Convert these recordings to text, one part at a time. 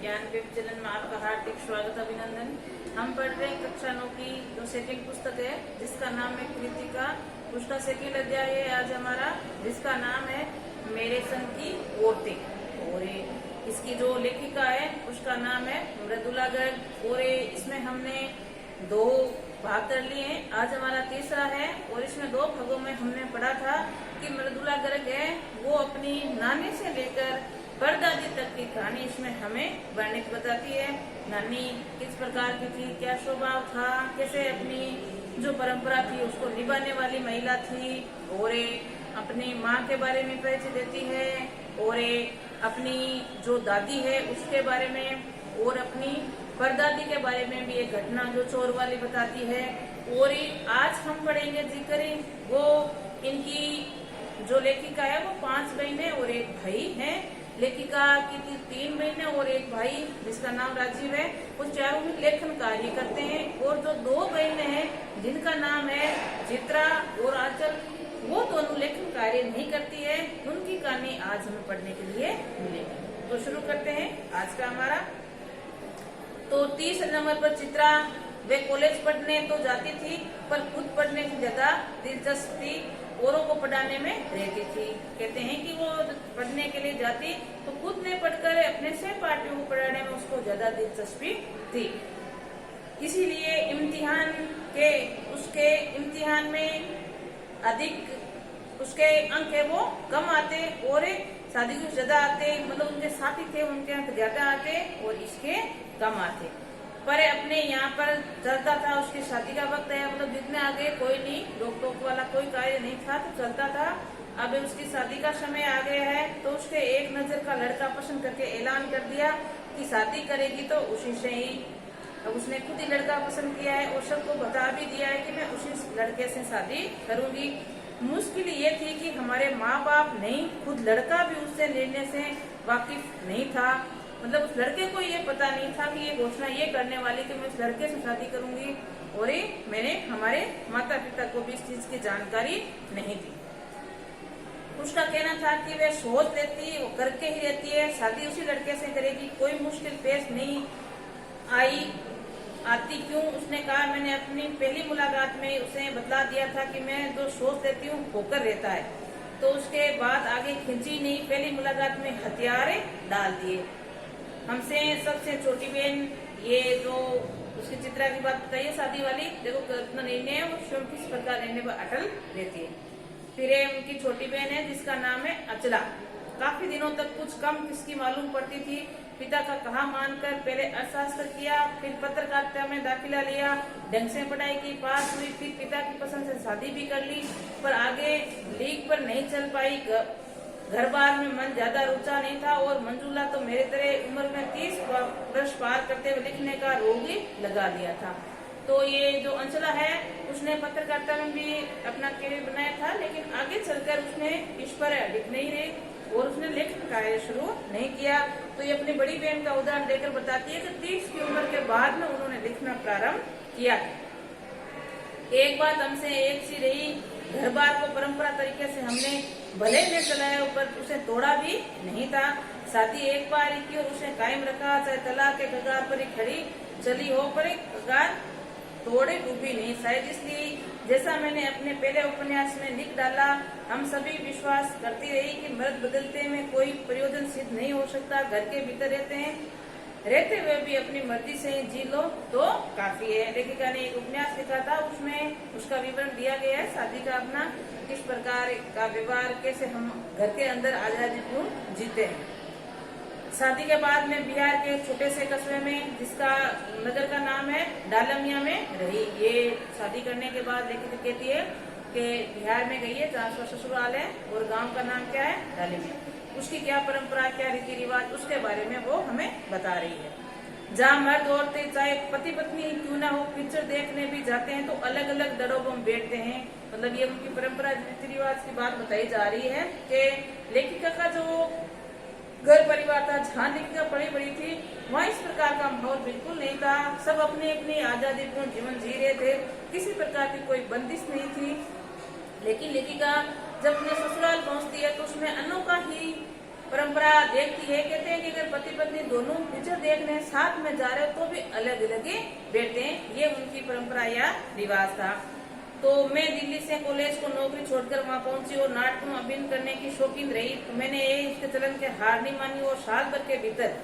ज्ञान web channel में आपका हार्दिक स्वागत अभिनंदन। हम पढ़ रहे हैं कक्षा 9 की जो सेकंड पुस्तक है जिसका नाम है कृतिका। उसका सेकंड अध्याय है आज हमारा, जिसका नाम है मेरे संग की औरतें। और इसकी जो लेखिका है उसका नाम है मृदुला गर्ग। और इसमें हमने 2 भाग कर लिए हैं, आज हमारा तीसरा है। और इसमें 2 भागों में हमने पढ़ा था कि मृदुला गर्ग है वो अपनी नानी से लेकर परदादी तक की कहानी इसमें हमें वर्णित बताती है। नानी किस प्रकार की थी, क्या स्वभाव था, कैसे अपनी जो परंपरा थी उसको निभाने वाली महिला थी। और अपनी माँ के बारे में परिचय देती है, और अपनी जो दादी है उसके बारे में, और अपनी परदादी के बारे में भी एक घटना जो चोर वाली बताती है। और आज हम पढ़ेंगे जिक्र वो इनकी जो लेखिका है वो 5 बहनें और 1 भाई है। लेखिका की 3 बहनें और 1 भाई जिसका नाम राजीव है, वो चारों भी लेखन कार्य करते हैं। और जो 2 बहनें हैं जिनका नाम है चित्रा और आंचल, वो दोनों लेखन कार्य नहीं करती है। उनकी कहानी आज हमें पढ़ने के लिए मिलेगी। तो शुरू करते हैं आज का हमारा। तो 30 नंबर पर चित्रा, वे कॉलेज पढ़ने तो जाती थी पर खुद पढ़ने की ज्यादा दिलचस्पी औरों को पढ़ाने में रहती थी। कहते हैं कि वो पढ़ने के लिए जाती तो खुद ने पढ़कर अपने सहपाठियों को पढ़ाने में उसको ज्यादा दिलचस्पी थी। इसीलिए उसके इम्तिहान में अधिक उसके अंक है वो कम आते और शादी को ज्यादा आते। मतलब उनके साथी थे उनके अंक ज्यादा आते और इसके कम आते। पर अपने यहाँ पर चलता था, उसकी शादी का वक्त है, मतलब जितने आगे कोई नहीं, रोक टोक वाला कोई कार्य नहीं था तो चलता था। अब उसकी शादी का समय आ गया है तो उसके एक नजर का लड़का पसंद करके ऐलान कर दिया कि शादी करेगी तो उसी से ही। अब उसने खुद ही लड़का पसंद किया है और सबको बता भी दिया है कि मैं उसी लड़के से शादी करूंगी। मुश्किल ये थी कि हमारे माँ बाप नहीं, खुद लड़का भी उससे निर्णय से वाकिफ नहीं था। मतलब उस लड़के को ये पता नहीं था कि ये घोषणा ये करने वाली कि मैं इस लड़के से शादी करूंगी। और मैंने हमारे माता पिता को भी इस चीज की जानकारी नहीं दी। उसका कहना था कि वह सोच लेती, वो करके ही रहती है, शादी उसी लड़के से करेगी, कोई मुश्किल पेश नहीं आती क्यों। उसने कहा मैंने अपनी पहली मुलाकात में उसे बतला दिया था कि मैं जो सोच लेती हूँ होकर रहता है। तो उसके बाद आगे खींची नहीं, पहली मुलाकात में हथियार डाल दिए। हमसे सबसे छोटी बहन, ये जो उसकी चित्रा की बात बताइए शादी वाली, देखो कितना निर्णय है, वो स्वयं किस प्रकार निर्णय पर अटल रहती है। फिर उनकी छोटी बहन है जिसका नाम है अचला। काफी दिनों तक कुछ कम किसकी मालूम पड़ती थी। पिता का कहा मानकर पहले अर्थशास्त्र किया, फिर पत्रकारिता में दाखिला लिया, ढंग से पढ़ाई की, पास हुई, फिर पिता की पसंद से शादी भी कर ली। पर आगे लीग पर नहीं चल पाई। घर बार में मन ज्यादा रुचा नहीं था और मंजूला तो मेरे तरह उम्र में 30 वर्ष पार करते हुए लिखने का रोग ही लगा दिया था। तो ये जो अंचला है उसने पत्रकारिता में भी अपना करियर बनाया था, लेकिन आगे चलकर उसने इस पर अडिग नहीं रही और उसने लेखन कार्य शुरू नहीं किया। तो ये अपनी बड़ी बहन का उदाहरण देकर बताती है कि 30 की उम्र के बाद में उन्होंने लिखना प्रारंभ किया। एक बात हमसे एक सी रही, घर बार को परंपरा तरीके से हमने भले ने चलाया पर उसे तोड़ा भी नहीं था। शादी एक बार ही की और उसे कायम रखा, चाहे तलाक के कगार पर ही खड़ी चली हो, पर एक कगार तोड़े डूबी नहीं। शायद इसलिए जैसा मैंने अपने पहले उपन्यास में लिख डाला, हम सभी विश्वास करती रही कि मर्द बदलते में कोई प्रयोजन सिद्ध नहीं हो सकता। घर के भीतर रहते हुए भी अपनी मर्जी से जी लो तो काफी है। लेखिका ने एक उपन्यास लिखा था, उसमें उसका विवरण दिया गया है शादी का अपना किस प्रकार का व्यवहार, कैसे हम घर के अंदर आजादीपूर्ण जीते हैं। शादी के बाद में बिहार के छोटे से कस्बे में, जिसका नगर का नाम है डालमिया में रही। ये शादी करने के बाद लेखिका कहती है कि बिहार में गई है जहाँ उसका ससुराल है और गांव का नाम क्या है डालमिया। उसकी क्या परंपरा, क्या रीति रिवाज, उसके बारे में वो हमें बता रही है। जहाँ मर्द औरतें चाहे पति पत्नी क्यों ना हो पिक्चर देखने भी जाते हैं तो अलग अलग दरों में बैठते हैं। मतलब ये उनकी परंपरा रीति रिवाज की बात बताई जा रही है कि लेखिका का जो घर परिवार था, जहाँ लेखिका पढ़ी बड़ी थी, वहाँ इस प्रकार का माहौल बिल्कुल नहीं था। सब अपनी अपनी आजादीपूर्ण जीवन जी रहे थे, किसी प्रकार की कोई बंदिश नहीं थी। लेकिन लेखिका जब अपने ससुराल पहुंचती है तो उसमें अनोखा ही परंपरा देखती है। कहते हैं कि अगर पति पत्नी दोनों पिक्चर देखने साथ में जा रहे हो तो भी अलग अलग ही बैठते हैं। ये उनकी परंपरा या रिवाज था। तो मैं दिल्ली से कॉलेज को नौकरी छोड़कर वहां पहुंची और नाटकों में अभिनय करने की शौकीन रही। मैंने इसके चलन के हार नहीं मानी और साल भर के भीतर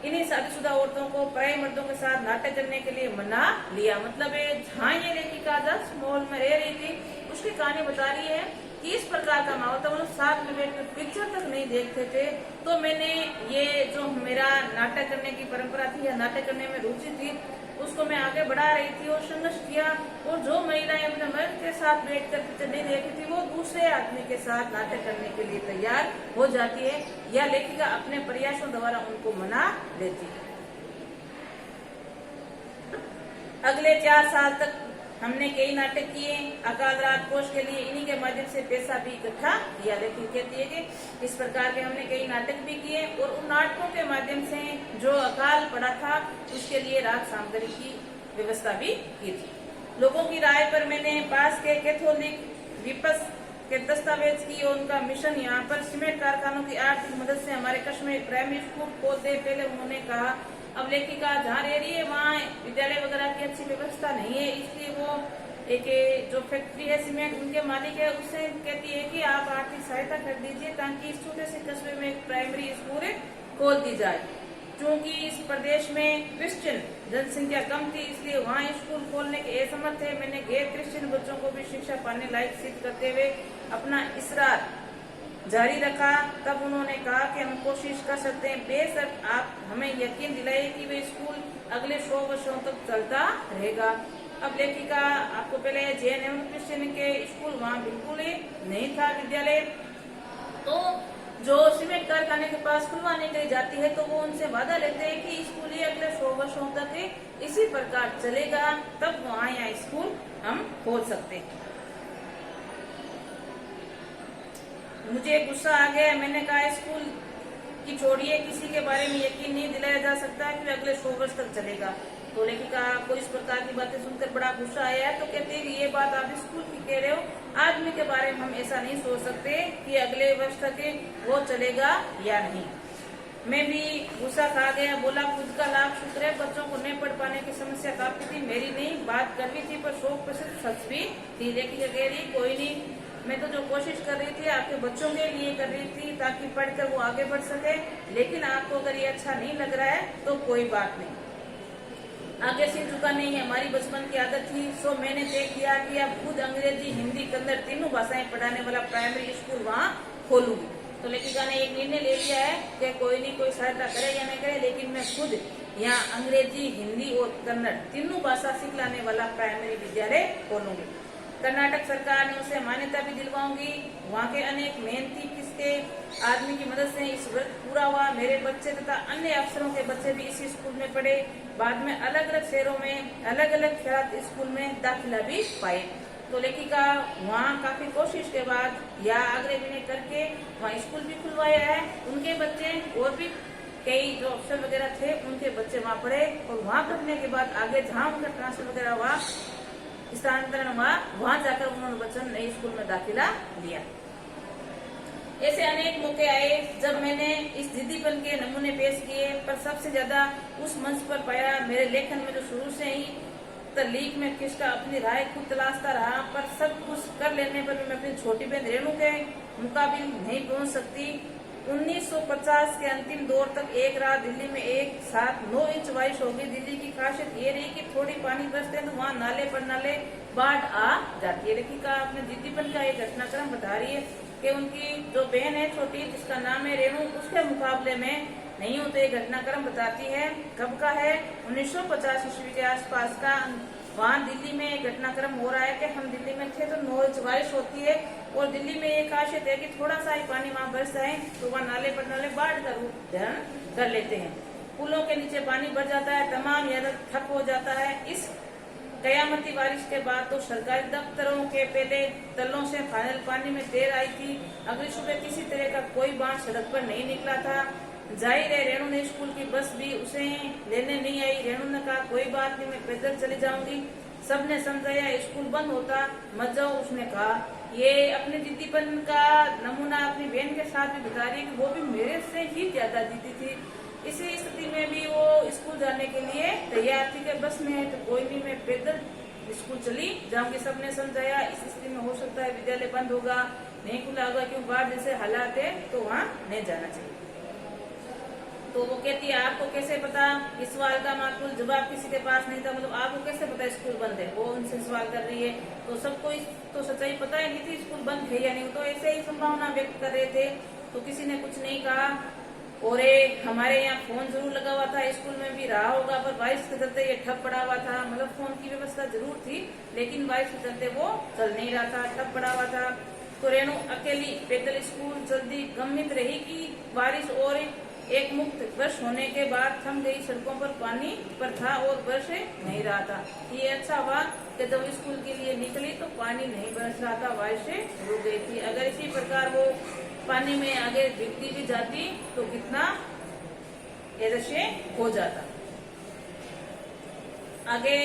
इन्हीं शादीशुदा औरतों को पराई मर्दों के साथ नाटक करने के लिए मना लिया। मतलब जहाँ ये लेखिका दस माहौल में रह रही थी उसकी कहानी बता रही है कि इस प्रकार का माहौल था। मतलब साथ में बैठ कर पिक्चर तक नहीं देखते थे। तो मैंने ये जो मेरा नाटक करने की परंपरा थी या नाटक करने में रुचि थी उसको मैं आगे बढ़ा रही थी और संघर्ष किया। और जो महिलाएं अपने मर्द के साथ बैठकर पिक्चर नहीं देखती थी वो दूसरे आदमी के साथ नाटक करने के लिए तैयार हो जाती है या लेखिका अपने प्रयासों द्वारा उनको मना लेती है। अगले 4 साल तक हमने कई नाटक किए। अकाल रात कोष के लिए इन्हीं के माध्यम से पैसा भी इकट्ठा किया। लेकिन कहती है कि इस प्रकार के हमने कई नाटक भी किए और उन नाटकों के माध्यम से जो अकाल पड़ा था उसके लिए राहत सामग्री की व्यवस्था भी की थी। लोगों की राय पर मैंने पास के कैथोलिक विपस के दस्तावेज की और उनका मिशन यहाँ पर सीमेंट कारखानों की आर्थिक मदद से हमारे कस्बे में प्राइमरी स्कूल खोल दे। पहले उन्होंने कहा अब लेखिका जहाँ रह रही है वहाँ विद्यालय वगैरह की अच्छी व्यवस्था नहीं है, इसलिए वो एक जो फैक्ट्री है सीमेंट उनके मालिक है उससे कहती है कि आप आर्थिक सहायता कर दीजिए ताकि इस छोटे से कस्बे में एक प्राइमरी स्कूल खोल दी जाए। क्योंकि इस प्रदेश में क्रिश्चियन जनसंख्या कम थी इसलिए वहाँ स्कूल खोलने के असमर्थ थे। मैंने गैर क्रिश्चियन बच्चों को भी शिक्षा पाने लायक सिद्ध करते हुए अपना इसरार जारी रखा। तब उन्होंने कहा कि हम कोशिश कर सकते हैं, बेशक आप हमें यकीन दिलाइए कि वे स्कूल अगले 100 वर्षों तक चलता रहेगा। अब लेखिका आपको पहले जैन एवं क्रिश्चियन के स्कूल वहाँ बिल्कुल ही नहीं था विद्यालय। तो जो सीमेंट कारखाने के पास खुलवाने के लिए जाती है तो वो उनसे वादा लेते हैं कि स्कूल ये अगले 100 वर्षों तक इसी प्रकार चलेगा, तब वहाँ यहाँ स्कूल हम खोल सकते हैं। मुझे गुस्सा आ गया। मैंने कहा स्कूल की छोड़िए, किसी के बारे में यकीन नहीं दिलाया जा सकता कि अगले 100 वर्ष तक चलेगा। तो लेखिका को इस प्रकार की बातें सुनकर बड़ा गुस्सा आया। तो कहते हैं कि ये बात आप स्कूल की कह रहे हो, आदमी के बारे में हम ऐसा नहीं सोच सकते कि अगले वर्ष तक वो चलेगा या नहीं। मैं भी गुस्सा खा गया। बोला खुद का लाभ शुक्र है, बच्चों को नहीं पढ़ पाने की समस्या काफी थी, मेरी नहीं बात करनी थी पर 100% सच भी थी। लेखिका कह रही कोई नहीं, मैं तो जो कोशिश कर रही थी आपके बच्चों के लिए कर रही थी ताकि पढ़कर वो आगे बढ़ सके, लेकिन आपको अगर ये अच्छा नहीं लग रहा है तो कोई बात नहीं। आगे सिर झुकाने ही हमारी बचपन की आदत थी। सो मैंने तय किया कि अब खुद अंग्रेजी हिंदी कन्नड़ तीनों भाषाएं पढ़ाने वाला प्राइमरी स्कूल वहाँ खोलूंगी। तो लेखिका ने एक निर्णय ले लिया है कि कोई नहीं कोई सहायता करे या नहीं करे, लेकिन मैं खुद यहाँ अंग्रेजी हिंदी और कन्नड़ तीनों भाषा सिखलाने वाला प्राइमरी विद्यालय खोलूंगी। कर्नाटक सरकार ने उसे मान्यता भी दिलवाऊंगी। वहाँ के अनेक मेहनती किसके आदमी की मदद से इस व्रत पूरा हुआ। मेरे बच्चे तथा अन्य अफसरों के बच्चे भी इसी स्कूल में पढ़े। बाद में अलग अलग शहरों में अलग अलग खैरात स्कूल में दाखिला भी पाए। तो लेखिका वहाँ काफी कोशिश के बाद या आग्रह विनय करके वहाँ स्कूल भी खुलवाया है। उनके बच्चे और भी कई जो अफसर वगैरह थे उनके बच्चे वहाँ पढ़े और वहाँ पढ़ने के बाद आगे जहाँ उनका ट्रांसफर वगैरह हुआ, स्थानांतरण हुआ, वहां जाकर उन्होंने बच्चों नए स्कूल में दाखिला लिया। ऐसे अनेक मौके आए जब मैंने इस जिद्दीपन के नमूने पेश किए, पर सबसे ज्यादा उस मंच पर पाया मेरे लेखन में जो शुरू से ही तल्लीक में किसका अपनी राय खुद तलाशता रहा, पर सब कुछ कर लेने पर भी मैं अपनी छोटी बहन रेणु के मुकाबिल नहीं पहुंच सकती। 1950 के अंतिम दौर तक एक रात दिल्ली में एक साथ 9 इंच बारिश होगी। दिल्ली की खासियत ये रही कि थोड़ी पानी बरसते हैं तो वहाँ नाले पर नाले बाढ़ आ जाती है। लेखिका अपने जिद्दीपन का एक घटनाक्रम बता रही है कि उनकी जो बहन है छोटी जिसका नाम है रेणु, उसके मुकाबले में नहीं होते ये घटनाक्रम बताती है। कब का है? 1950 ईस्वी के आसपास का। वहाँ दिल्ली में एक घटनाक्रम हो रहा है कि हम दिल्ली में थे तो 9 इंच बारिश होती है और दिल्ली में एक खासियत है कि थोड़ा सा ही पानी वहाँ बरस जाए तो वहाँ नाले पर नाले बाढ़ का रूप धारण कर लेते हैं। पुलों के नीचे पानी भर जाता है, तमाम यातायात ठप हो जाता है। इस कयामती बारिश के बाद तो सरकारी दफ्तरों के पहले तलों से फाइनल पानी में देर आई थी। अगली सुबह किसी तरह का कोई बाढ़ सड़क पर नहीं निकला था। जाहिर है रेणु ने स्कूल की बस भी उसे लेने नहीं आई। रेणु ने कहा कोई बात नहीं, मैं पैदल चली जाऊंगी। सबने समझाया स्कूल बंद होता मत जाओ। उसने कहा ये अपने जिद्दीपन का नमूना अपनी बहन के साथ भी बता रही है कि वो भी मेरे से ही ज्यादा जिद्दी थी। इसी स्थिति में भी वो स्कूल जाने के लिए तैयार थी कि बस में तो कोई नहीं, मैं पैदल स्कूल चली जाऊंगी। सबने समझाया इस स्थिति में हो सकता है विद्यालय बंद होगा, नहीं खुला होगा, क्यों बाहर जैसे हालात है तो वहाँ नहीं जाना चाहिए। तो वो कहती है आपको कैसे पता, इस सवाल का माकूल जवाब किसी के पास नहीं था, मतलब आपको कैसे पता स्कूल बंद है, वो उनसे सवाल कर रही है। तो सबको तो सच्चाई पता ही नहीं थी स्कूल बंद है या नहीं, तो ऐसे ही संभावना व्यक्त कर रहे थे। तो किसी ने कुछ नहीं कहा। और हमारे यहाँ फोन जरूर लगा हुआ था, स्कूल में भी रहा होगा, पर बारिश के चलते ये ठप पड़ा हुआ था। मतलब फोन की व्यवस्था जरूर थी, लेकिन बारिश के चलते वो चल नहीं रहा था, ठप पड़ा हुआ था। तो रेणु अकेली पैदल स्कूल जल्दी गम्मित रही कि बारिश और एक मुक्त वर्ष होने के बाद थम गई सड़कों पर पानी पर था और बरस नहीं रहा था। ये अच्छा हुआ कि जब स्कूल के लिए निकली तो पानी नहीं बरस रहा था, बारिश रुक गई थी। अगर इसी प्रकार वो पानी में आगे भीगती भी जाती तो कितना ऐसे हो जाता। आगे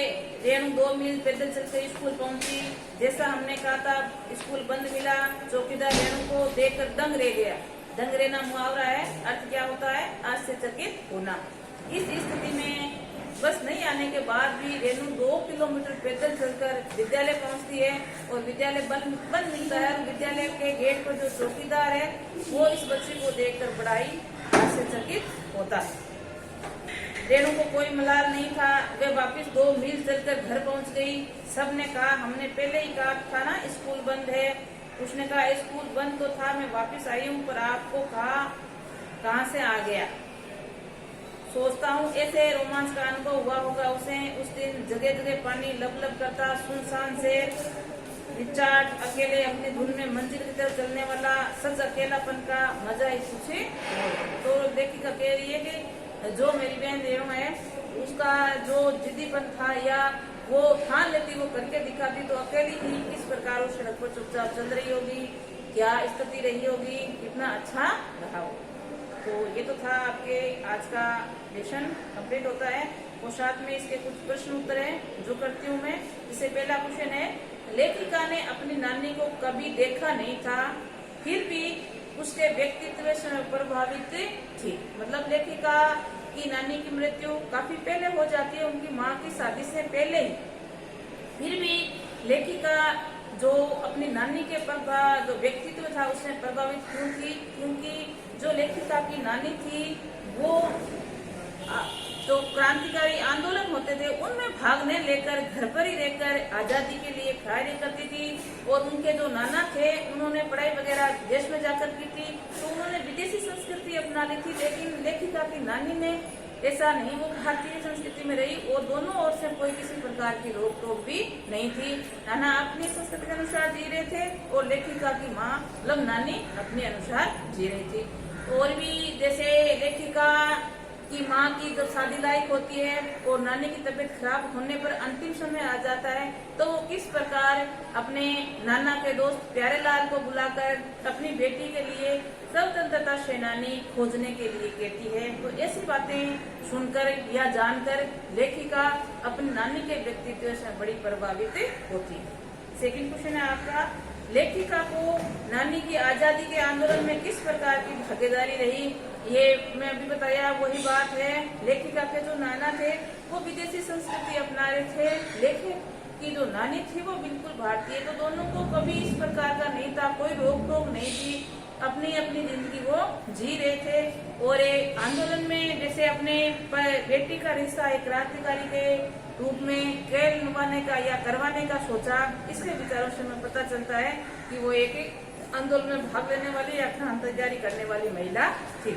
रेणु 2 मील पैदल चलकर स्कूल पहुंची। जैसा हमने कहा था स्कूल बंद मिला। चौकीदार रेणु को देखकर दंग रह गया। दंग रहना मुहावरा है, अर्थ क्या होता है, आश्चर्यचकित होना। इस स्थिति में बस नहीं आने के बाद भी रेणु 2 किलोमीटर पैदल चलकर विद्यालय पहुंचती है और विद्यालय बंद मिलता है। और विद्यालय के गेट पर जो चौकीदार है वो इस बच्चे को देखकर बड़ा ही आश्चर्यचकित होता है। रेणु को कोई मलाल नहीं था, वे वापस 2 मील चलकर घर पहुंच गई। सबने कहा हमने पहले ही कहा था ना स्कूल बंद है। उसने कहा स्कूल बंद तो था, मैं वापस आई हूँ, पर आपको कहाँ से आ गया। सोचता हूँ ऐसे रोमांच का अनुभव हुआ होगा उसे। उस दिन जगह जगह पानी लब लब करता, सुनसान से रिचार्ड अकेले अपनी धुन में मंजिल की तरफ चलने वाला, सच अकेलापन का मजा ही पूछे। तो लेखिका कह रही है कि जो मेरी बहन रेणु है उसका जो जिद्दीपन था या वो ठान लेती, वो करके दिखाती, तो अकेली ही किस प्रकार उस सड़क पर चुपचाप चल रही होगी, क्या स्थिति रही होगी, कितना अच्छा रहा हो। तो ये तो था आपके आज का लेसन कंप्लीट होता है और साथ में इसके कुछ प्रश्न उत्तर हैं जो करती हूँ मैं। इससे पहला क्वेश्चन है, लेखिका ने अपनी नानी को कभी देखा नहीं था, फिर भी उसके व्यक्तित्व से प्रभावित थी। मतलब लेखिका की नानी की मृत्यु काफी पहले हो जाती है, उनकी माँ की शादी से पहले ही। फिर भी लेखिका जो अपनी नानी के जो व्यक्तित्व था उससे प्रभावित क्यों थी? क्योंकि जो लेखिका की नानी थी वो जो क्रांतिकारी आंदोलन होते थे उनमें भाग नहीं लेकर घर पर ही रहकर आजादी के लिए कार्य करती थी। और उनके जो नाना थे उन्होंने पढ़ाई वगैरह देश में जाकर की थी, तो उन्होंने विदेशी संस्कृति अपना ली थी। लेकिन लेखिका की नानी ने ऐसा नहीं, वो भारतीय संस्कृति में रही और दोनों ओर से कोई किसी प्रकार की रोक टोक भी नहीं थी। नाना अपनी संस्कृति के अनुसार जी रहे थे और लेखिका की माँ मतलब नानी अपने अनुसार जी रही थी। और भी जैसे लेखिका की माँ की जब शादी लायक होती है और नानी की तबीयत खराब होने पर अंतिम समय आ जाता है, तो वो किस प्रकार अपने नाना के दोस्त प्यारेलाल को बुलाकर अपनी बेटी के लिए स्वतंत्रता सेनानी खोजने के लिए कहती है। तो ऐसी बातें सुनकर या जानकर लेखिका अपनी नानी के व्यक्तित्व से बड़ी प्रभावित होती है। सेकंड क्वेश्चन है आपका, लेखिका को नानी की आजादी के आंदोलन में किस प्रकार की भागीदारी रही? ये मैं अभी बताया वही बात है। लेखिका के जो नाना थे वो विदेशी संस्कृति अपना रहे थे, लेखिका की जो नानी थी वो बिल्कुल भारतीय। तो दोनों को कभी इस प्रकार का नहीं था, कोई रोक टोक नहीं थी, अपनी अपनी जिंदगी वो जी रहे थे। और एक आंदोलन में जैसे अपने बेटी का रिश्ता एक क्रांतिकारी के रूप में खेल नुमाने का या करवाने का सोचा, इसके विचारों से हमें पता चलता है कि वो एक आंदोलन में भाग लेने वाली या क्रांतिकारी करने वाली महिला थी।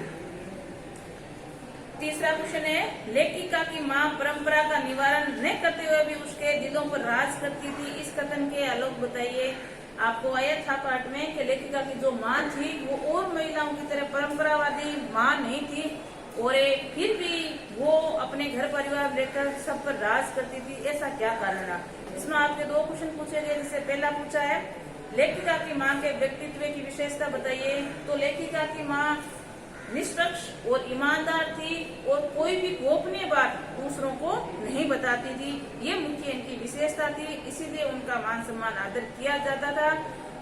तीसरा क्वेश्चन है, लेखिका की माँ परंपरा का निवारण न करते हुए भी उसके दिलों पर राज करती थी, इस कथन के आलोक बताइए। आपको आया था पाठ में कि लेखिका की जो माँ थी वो और महिलाओं की तरह परंपरावादी माँ नहीं थी और फिर भी वो अपने घर परिवार लेकर सब पर राज करती थी, ऐसा क्या कारण रहा? इसमें आपके 2 क्वेश्चन पूछे गए, जिससे पहला पूछा है लेखिका की माँ के व्यक्तित्व की विशेषता बताइए। तो लेखिका की माँ निष्पक्ष और ईमानदार थी और कोई भी गोपनीय बात दूसरों को नहीं बताती थी, ये मुख्य इनकी विशेषता थी। इसीलिए उनका मान सम्मान आदर किया जाता था।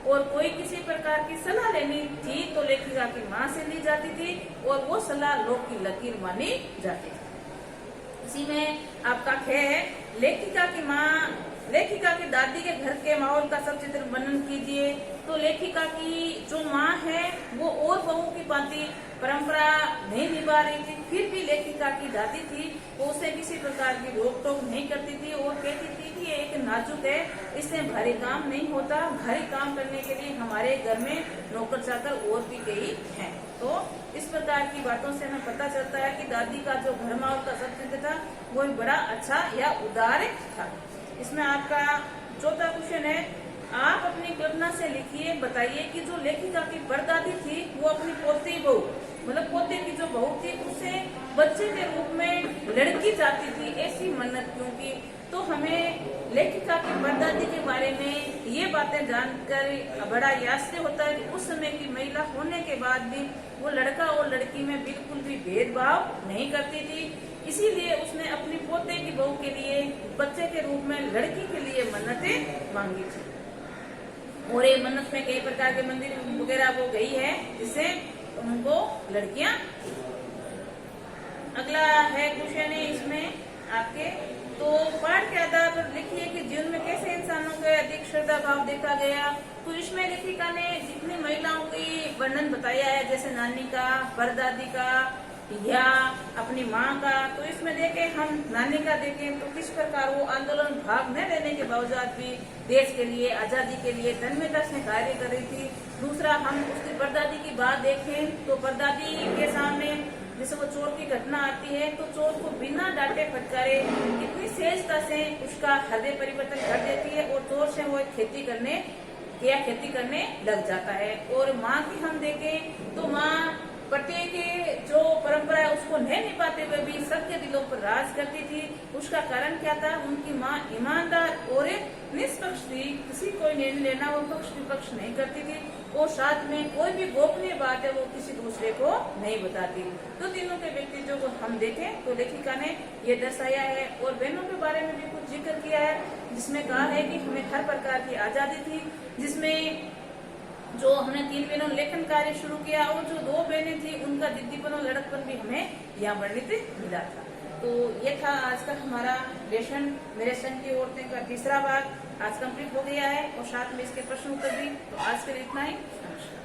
और कोई किसी प्रकार की सलाह लेनी थी तो लेखिका की माँ से ली जाती थी और वो सलाह लोक की लकीर मानी जाती थी। इसी में आपका खे है, लेखिका की माँ, लेखिका की दादी के घर के माहौल का सब चित्र वर्णन कीजिए। तो लेखिका की जो माँ है वो और बहू की भांति परंपरा नहीं निभा रही थी, फिर भी लेखिका की दादी थी वो उसे किसी प्रकार की रोक टोक नहीं करती थी और कहती थी कि ये एक नाजुक है, इससे भारी काम नहीं होता, भारी काम करने के लिए हमारे घर में नौकर चाकर और भी कई हैं। तो इस प्रकार की बातों से हमें पता चलता है कि दादी का जो घर माहौल का सब चित्र था वो बड़ा अच्छा या उदार था। इसमें आपका चौथा क्वेश्चन है, आप अपनी कल्पना से लिखिए, बताइए कि जो लेखिका की परदादी थी वो अपनी पोती बहू, मतलब पोते की जो बहू थी उसे बच्चे के रूप में लड़की चाहती थी, ऐसी मन्नत क्यों की। तो हमें लेखिका की परदादी के बारे में ये बातें जानकर बड़ा आश्चर्य होता है कि उस समय की महिला होने के बाद भी वो लड़का और लड़की में बिल्कुल भी भेदभाव नहीं करती थी। इसीलिए उसने अपनी पोते की बहू के लिए बच्चे के रूप में लड़की के लिए मन्नतें मांगी थी और ये मन्नत में कई प्रकार के मंदिर वगैरह वो गई है जिससे उनको लड़कियां। अगला है क्वेश्चन है इसमें आपके, तो पाठ के आधार पर लिखिए कि जीवन में कैसे इंसानों के अधिक श्रद्धा भाव देखा गया। तो इसमें लेखिका ने जितनी महिलाओं की वर्णन बताया है, जैसे नानी का, परदादी का या अपनी माँ का, तो इसमें देखें हम नानी का देखें तो किस प्रकार वो आंदोलन भाग न लेने के बावजूद भी देश के लिए, आजादी के लिए तन्मयता से कार्य कर रही थी। दूसरा हम उसकी परदादी की बात देखें तो परदादी के सामने जैसे वो चोर की घटना आती है तो चोर को बिना डांटे फटकारे कितनी सहजता से उसका हृदय परिवर्तन कर देती है और चोर से वो खेती करने लग जाता है। और माँ की हम देखें तो माँ प्रत्येक जो परंपरा है उसको नहीं निभाते हुए भी सबके दिलों पर राज करती थी। उसका कारण क्या था, उनकी माँ ईमानदार और निष्पक्ष थी, किसी कोई निर्णय लेना वो पक्ष विपक्ष नहीं करती थी और साथ में कोई भी गोपनीय बात है वो किसी दूसरे को नहीं बताती। तो तीनों के व्यक्तित्व को हम देखें तो लेखिका ने ये दर्शाया है। और बहनों के बारे में भी कुछ जिक्र किया है जिसमें कहा है कि हमें हर प्रकार की आजादी थी, जिसमें जो हमने 3 बहनों ने लेखन कार्य शुरू किया और जो 2 बहनें थी उनका जिद्दीपन और लड़कपन भी हमें यहाँ वर्णित मिला था। तो ये था आज का हमारा लेसन, मेरे संग की औरतें का तीसरा भाग आज कंप्लीट हो गया है और साथ में इसके प्रश्न उत्तर भी। तो आज के लिए इतना ही। नमस्कार।